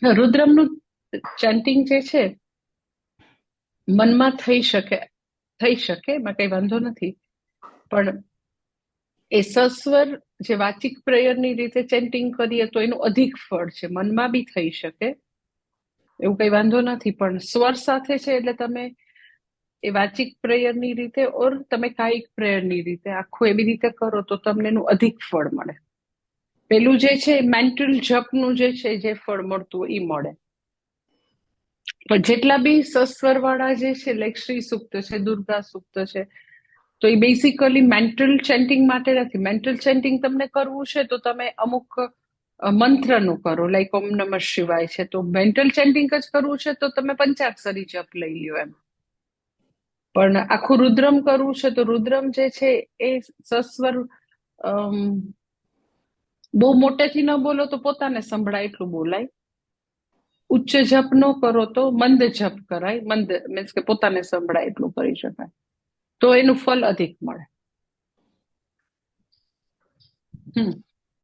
રુદ્રમનું chanting જે છે મનમાં થઈ શકે એમાં કઈ વાંધો નથી, પણ એ સસ્વર જે વાચિક પ્રેયરની રીતે ચેન્ટિંગ કરીએ તો એનું અધિક ફળ છે, મનમાં બી થઈ શકે એવું કઈ વાંધો નથી, પણ સ્વર સાથે છે એટલે તમે એ વાચિક પ્રેયરની રીતે ઓર તમે કાયિક પ્રેયરની રીતે આખું એવી રીતે કરો તો તમને એનું અધિક ફળ મળે. પેલું જે છે મેન્ટલ જપનું જે છે જે ફળ મળતું હોય એ મળે. પણ જેટલા બી સસ્વર વાળા જે છે લાઈક શ્રી સૂક્ત છે, દુર્ગા સૂક્ત છે, તો એ બેસિકલી મેન્ટલ ચેન્ટિંગ માટે નથી. મેન્ટલ ચેન્ટિંગ તમને કરવું છે તો તમે અમુક મંત્રનું કરો, લાઈક ઓમ નમઃ શિવાય છે, તો મેન્ટલ ચેન્ટિંગ જ કરવું છે તો તમે પંચાક્ષરી જપ લઈ લ્યો એમ. પણ આખું રુદ્રમ કરવું છે તો રુદ્રમ જે છે એ સસ્વર બહુ મોટેથી ન બોલો તો પોતાને સંભળાય એટલું બોલાય. ઉચ્ચ જપ ન કરો તો મંદ જપ કરાય, મંદ મીન્સ કે પોતાને સંભળાય એટલું કરી શકાય, તો એનું ફલ અધિક મળે.